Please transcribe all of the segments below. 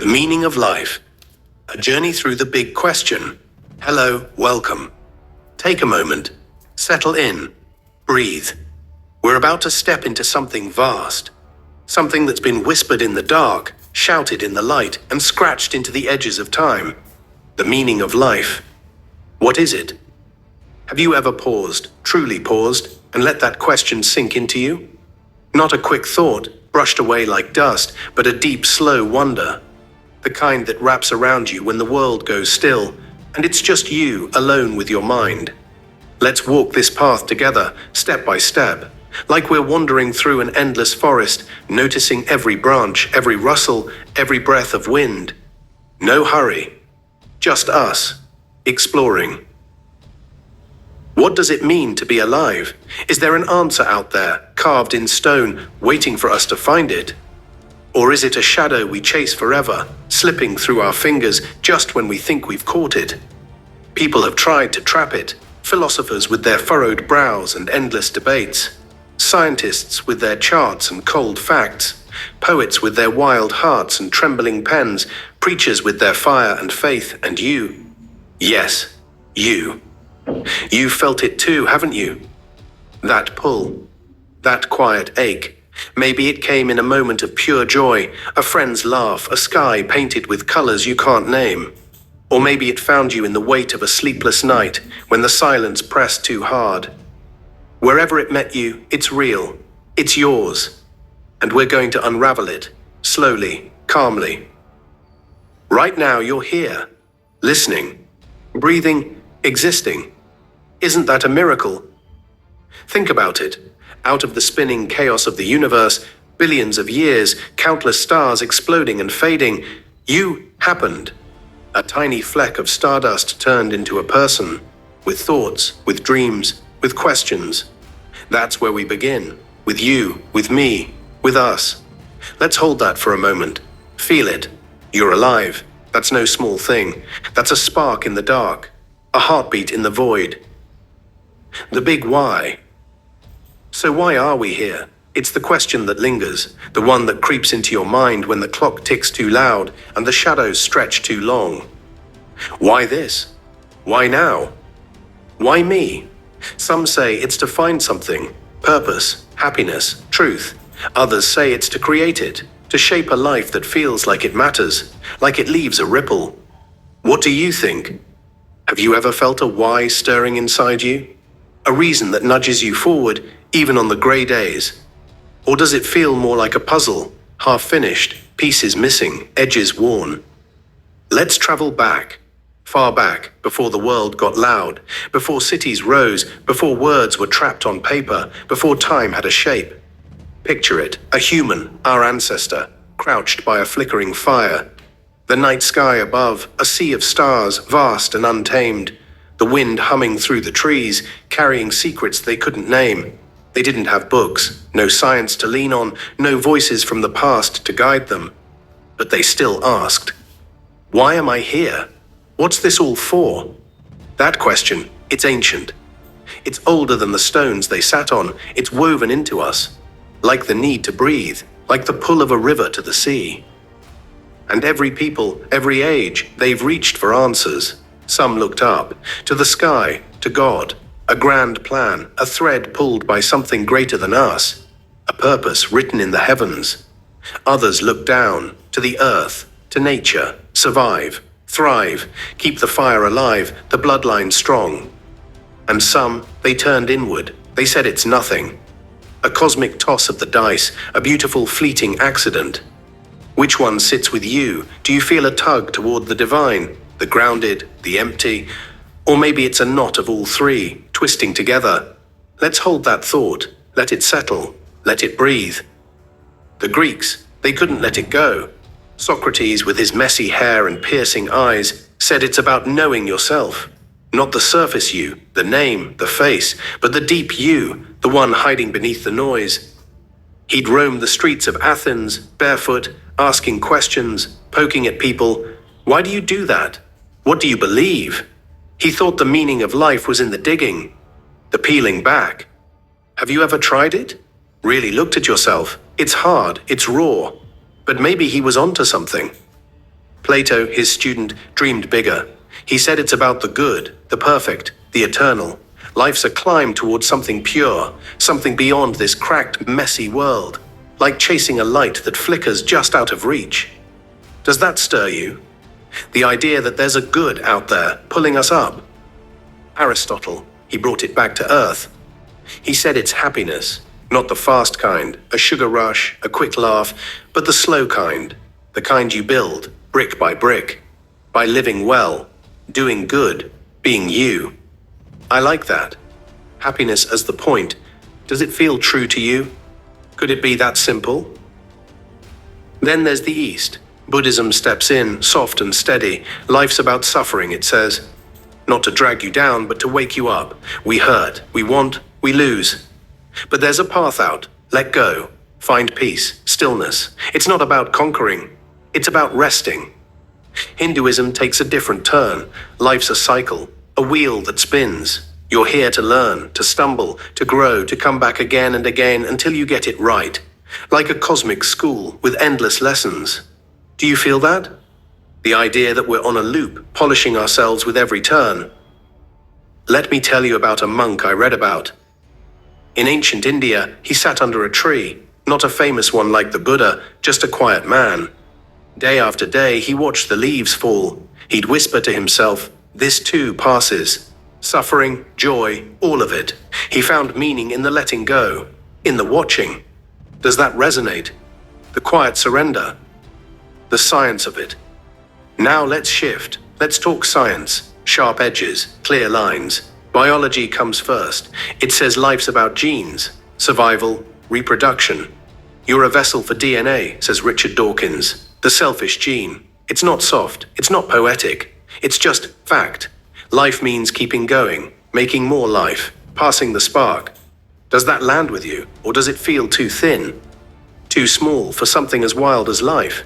meaning of life. A journey through the big question. Hello, welcome. Take a moment. Settle in. Breathe. We're about to step into something vast. Something that's been whispered in the dark, shouted in the light, and scratched into the edges of time. The meaning of life. What is it? Have you ever paused, truly paused, and let that question sink into you? Not a quick thought, brushed away like dust, but a deep, slow wonder. The kind that wraps around you when the world goes still, and it's just you alone with your mind. Let's walk this path together, step by step, like we're wandering through an endless forest, noticing every branch, every rustle, every breath of wind. No hurry. Just us, exploring. What does it mean to be alive? Is there an answer out there, carved in stone, waiting for us to find it? Or is it a shadow we chase forever, slipping through our fingers just when we think we've caught it? People have tried to trap it, philosophers with their furrowed brows and endless debates, scientists with their charts and cold facts, poets with their wild hearts and trembling pens, preachers with their fire and faith, and you. Yes, you. You've felt it too, haven't you? That pull, that quiet ache. Maybe it came in a moment of pure joy, a friend's laugh, a sky painted with colors you can't name. Or maybe it found you in the weight of a sleepless night, when the silence pressed too hard. Wherever it met you, it's real, it's yours. And we're going to unravel it, slowly, calmly. Right now you're here, listening, breathing, existing. Isn't that a miracle? Think about it. Out of the spinning chaos of the universe, billions of years, countless stars exploding and fading, you happened. A tiny fleck of stardust turned into a person, with thoughts, with dreams, with questions. That's where we begin, with you, with me, with us. Let's hold that for a moment. Feel it. You're alive. That's no small thing. That's a spark in the dark, a heartbeat in the void. The big why. So why are we here? It's the question that lingers, the one that creeps into your mind when the clock ticks too loud and the shadows stretch too long. Why this? Why now? Why me? Some say it's to find something, purpose, happiness, truth. Others say it's to create it, to shape a life that feels like it matters, like it leaves a ripple. What do you think? Have you ever felt a why stirring inside you? A reason that nudges you forward, even on the grey days? Or does it feel more like a puzzle, half finished, pieces missing, edges worn? Let's travel back, far back, before the world got loud, before cities rose, before words were trapped on paper, before time had a shape. Picture it, a human, our ancestor, crouched by a flickering fire. The night sky above, a sea of stars, vast and untamed. The wind humming through the trees, carrying secrets they couldn't name. They didn't have books, no science to lean on, no voices from the past to guide them. But they still asked, why am I here? What's this all for? That question, it's ancient. It's older than the stones they sat on. It's woven into us, like the need to breathe, like the pull of a river to the sea. And every people, every age, they've reached for answers. Some looked up, to the sky, to God, a grand plan, a thread pulled by something greater than us, a purpose written in the heavens. Others looked down, to the earth, to nature, survive, thrive, keep the fire alive, the bloodline strong. And some, they turned inward, they said it's nothing. A cosmic toss of the dice, a beautiful fleeting accident. Which one sits with you? Do you feel a tug toward the divine, the grounded, the empty? Or maybe it's a knot of all three, twisting together. Let's hold that thought, let it settle, let it breathe. The Greeks, they couldn't let it go. Socrates, with his messy hair and piercing eyes, said it's about knowing yourself. Not the surface you, the name, the face, but the deep you, the one hiding beneath the noise. He'd roam the streets of Athens, barefoot, asking questions, poking at people. Why do you do that? What do you believe? He thought the meaning of life was in the digging, the peeling back. Have you ever tried it? Really looked at yourself? It's hard, it's raw. But maybe he was onto something. Plato, his student, dreamed bigger. He said it's about the good, the perfect, the eternal. Life's a climb towards something pure, something beyond this cracked, messy world, like chasing a light that flickers just out of reach. Does that stir you? The idea that there's a good out there pulling us up. Aristotle, he brought it back to earth. He said it's happiness, not the fast kind, a sugar rush, a quick laugh, but the slow kind, the kind you build, brick by brick, by living well, doing good, being you. I like that. Happiness as the point. Does it feel true to you? Could it be that simple? Then there's the East. Buddhism steps in, soft and steady. Life's about suffering, it says. Not to drag you down, but to wake you up. We hurt, we want, we lose. But there's a path out. Let go. Find peace, stillness. It's not about conquering. It's about resting. Hinduism takes a different turn. Life's a cycle, a wheel that spins. You're here to learn, to stumble, to grow, to come back again and again until you get it right. Like a cosmic school with endless lessons. Do you feel that? The idea that we're on a loop, polishing ourselves with every turn. Let me tell you about a monk I read about. In ancient India, he sat under a tree, not a famous one like the Buddha, just a quiet man. Day after day, he watched the leaves fall. He'd whisper to himself, "This too passes." Suffering, joy, all of it. He found meaning in the letting go, in the watching. Does that resonate? The quiet surrender. The science of it. Now let's shift. Let's talk science. Sharp edges, clear lines. Biology comes first. It says life's about genes, survival, reproduction. You're a vessel for DNA, says Richard Dawkins. The selfish gene. It's not soft. It's not poetic. It's just fact. Life means keeping going, making more life, passing the spark. Does that land with you, or does it feel too thin? Too small for something as wild as life?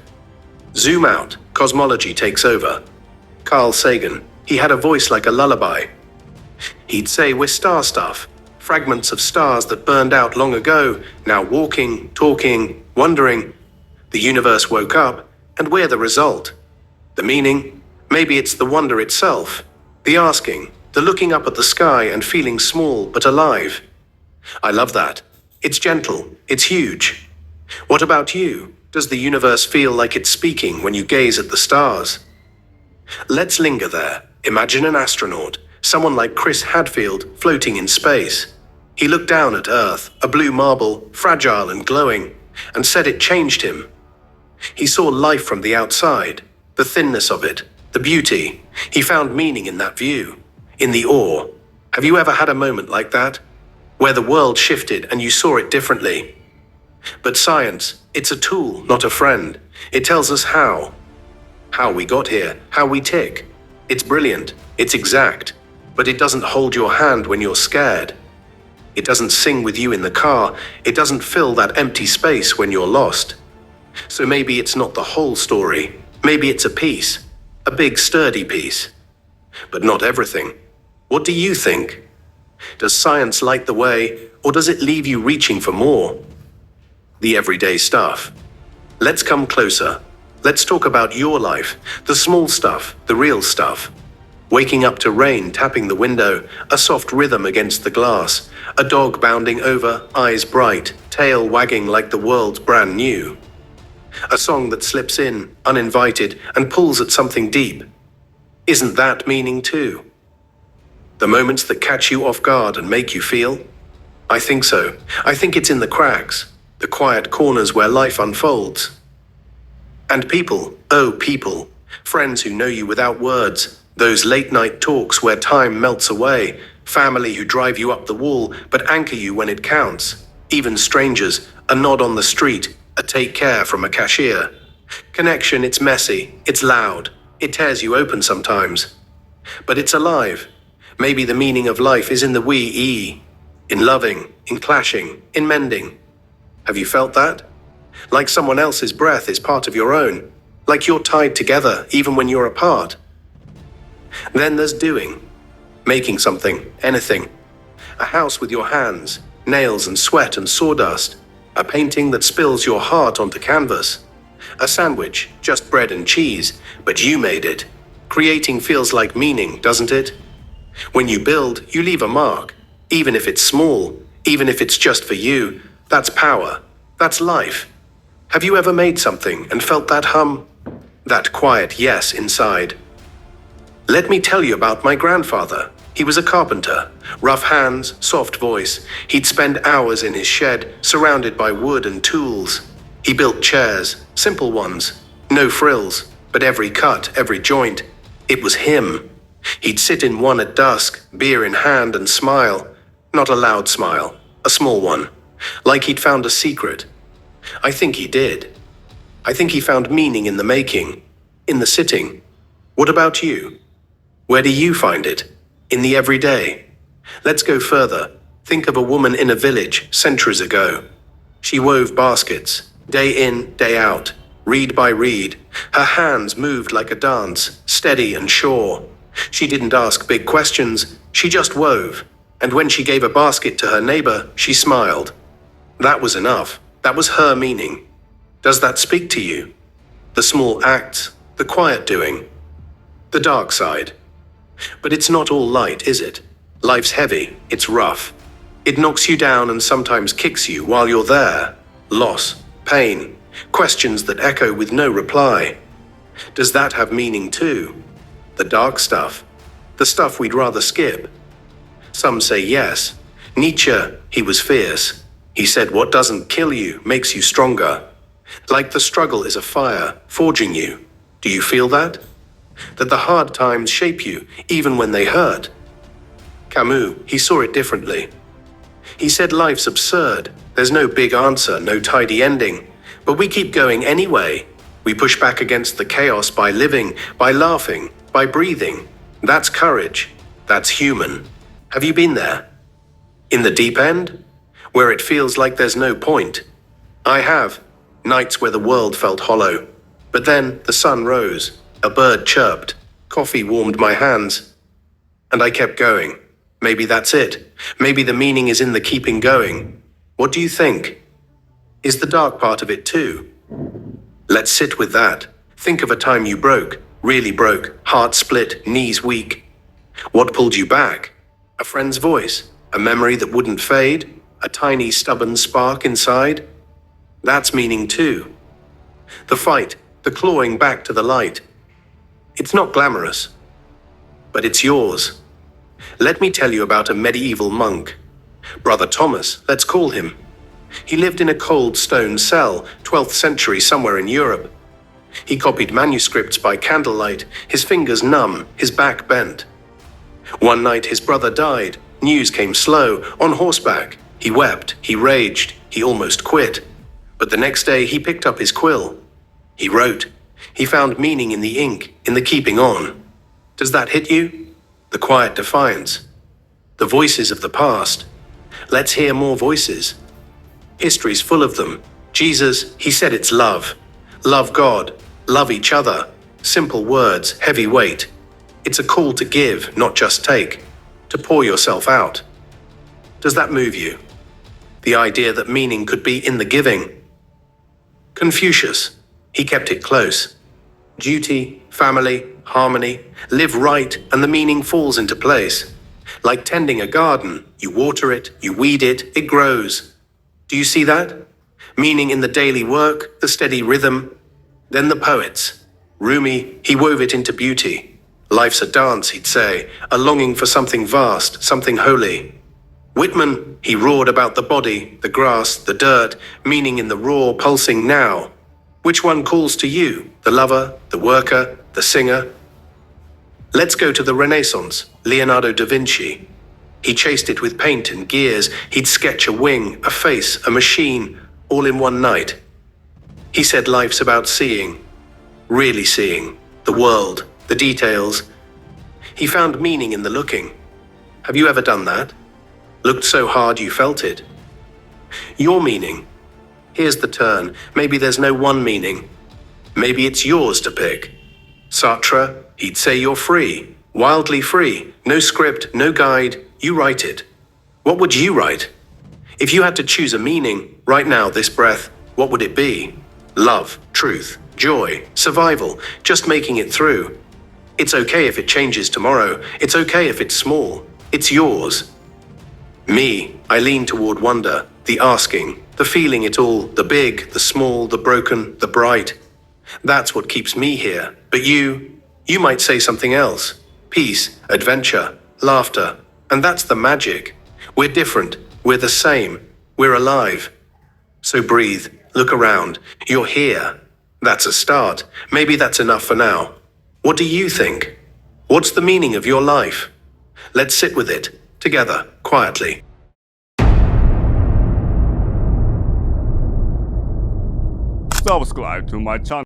Zoom out, cosmology takes over. Carl Sagan, he had a voice like a lullaby. He'd say we're star stuff, fragments of stars that burned out long ago, now walking, talking, wondering. The universe woke up, and we're the result. The meaning? Maybe it's the wonder itself. The asking, the looking up at the sky and feeling small but alive. I love that. It's gentle, it's huge. What about you? Does the universe feel like it's speaking when you gaze at the stars? Let's linger there. Imagine an astronaut, someone like Chris Hadfield, floating in space. He looked down at Earth, a blue marble, fragile and glowing, and said it changed him. He saw life from the outside, the thinness of it, the beauty. He found meaning in that view, in the awe. Have you ever had a moment like that? Where the world shifted and you saw it differently? But science, it's a tool, not a friend. It tells us how we got here, how we tick. It's brilliant, it's exact, but it doesn't hold your hand when you're scared. It doesn't sing with you in the car. It doesn't fill that empty space when you're lost. So maybe it's not the whole story. Maybe it's a piece, a big sturdy piece. But not everything. What do you think? Does science light the way, or does it leave you reaching for more? The everyday stuff. Let's come closer. Let's talk about your life, the small stuff, the real stuff. Waking up to rain tapping the window, a soft rhythm against the glass, a dog bounding over, eyes bright, tail wagging like the world's brand new. A song that slips in, uninvited, and pulls at something deep. Isn't that meaning too? The moments that catch you off guard and make you feel? I think so. I think it's in the cracks, the quiet corners where life unfolds. And people, oh people, friends who know you without words, those late night talks where time melts away, family who drive you up the wall but anchor you when it counts, even strangers, a nod on the street, a take care from a cashier. Connection, it's messy, it's loud, it tears you open sometimes. But it's alive. Maybe the meaning of life is in the we-e, in loving, in clashing, in mending. Have you felt that? Like someone else's breath is part of your own, like you're tied together even when you're apart. Then there's doing, making something, anything. A house with your hands, nails and sweat and sawdust. A painting that spills your heart onto canvas. A sandwich, just bread and cheese, but you made it. Creating feels like meaning, doesn't it? When you build, you leave a mark. Even if it's small, even if it's just for you, that's power. That's life. Have you ever made something and felt that hum? That quiet yes inside? Let me tell you about my grandfather. He was a carpenter. Rough hands, soft voice. He'd spend hours in his shed, surrounded by wood and tools. He built chairs, simple ones. No frills, but every cut, every joint. It was him. He'd sit in one at dusk, beer in hand, and smile. Not a loud smile, a small one. Like he'd found a secret. I think he did. I think he found meaning in the making, in the sitting. What about you? Where do you find it? In the everyday? Let's go further. Think of a woman in a village centuries ago. She wove baskets, day in, day out, reed by reed. Her hands moved like a dance, steady and sure. She didn't ask big questions, she just wove. And when she gave a basket to her neighbor, she smiled. That was enough. That was her meaning. Does that speak to you? The small acts, the quiet doing, the dark side. But it's not all light, is it? Life's heavy, it's rough. It knocks you down and sometimes kicks you while you're there. Loss, pain, questions that echo with no reply. Does that have meaning too? The dark stuff, the stuff we'd rather skip. Some say yes. Nietzsche, he was fierce. He said what doesn't kill you makes you stronger. Like the struggle is a fire, forging you. Do you feel that? That the hard times shape you, even when they hurt. Camus, he saw it differently. He said life's absurd. There's no big answer, no tidy ending. But we keep going anyway. We push back against the chaos by living, by laughing, by breathing. That's courage. That's human. Have you been there? In the deep end? Where it feels like there's no point? I have. Nights where the world felt hollow. But then the sun rose. A bird chirped. Coffee warmed my hands. And I kept going. Maybe that's it. Maybe the meaning is in the keeping going. What do you think? Is the dark part of it too? Let's sit with that. Think of a time you broke, really broke, heart split, knees weak. What pulled you back? A friend's voice, a memory that wouldn't fade, a tiny stubborn spark inside? That's meaning too. The fight, the clawing back to the light. It's not glamorous, but it's yours. Let me tell you about a medieval monk. Brother Thomas, let's call him. He lived in a cold stone cell, 12th century somewhere in Europe. He copied manuscripts by candlelight, his fingers numb, his back bent. One night his brother died. News came slow, on horseback. He wept, he raged, he almost quit. But the next day he picked up his quill. He wrote. He found meaning in the ink, in the keeping on. Does that hit you? The quiet defiance. The voices of the past. Let's hear more voices. History's full of them. Jesus, he said it's love. Love God. Love each other. Simple words, heavy weight. It's a call to give, not just take. To pour yourself out. Does that move you? The idea that meaning could be in the giving. Confucius, he kept it close. Duty, family, harmony, live right, and the meaning falls into place. Like tending a garden, you water it, you weed it, it grows. Do you see that? Meaning in the daily work, the steady rhythm. Then the poets. Rumi, he wove it into beauty. Life's a dance, he'd say, a longing for something vast, something holy. Whitman, he roared about the body, the grass, the dirt, meaning in the raw, pulsing now. Which one calls to you, the lover, the worker, the singer? Let's go to the Renaissance, Leonardo da Vinci. He chased it with paint and gears. He'd sketch a wing, a face, a machine, all in one night. He said life's about seeing, really seeing, the world, the details. He found meaning in the looking. Have you ever done that? Looked so hard you felt it? Your meaning. Here's the turn. Maybe there's no one meaning. Maybe it's yours to pick. Sartre, he'd say you're free, wildly free. No script, no guide, you write it. What would you write? If you had to choose a meaning, right now, this breath, what would it be? Love, truth, joy, survival, just making it through. It's okay if it changes tomorrow. It's okay if it's small. It's yours. Me, I lean toward wonder, the asking, the feeling it all, the big, the small, the broken, the bright. That's what keeps me here. But you might say something else. Peace, adventure, laughter. And that's the magic. We're different. We're the same. We're alive. So breathe, look around. You're here. That's a start. Maybe that's enough for now. What do you think? What's the meaning of your life? Let's sit with it, together, quietly. Subscribe to my channel.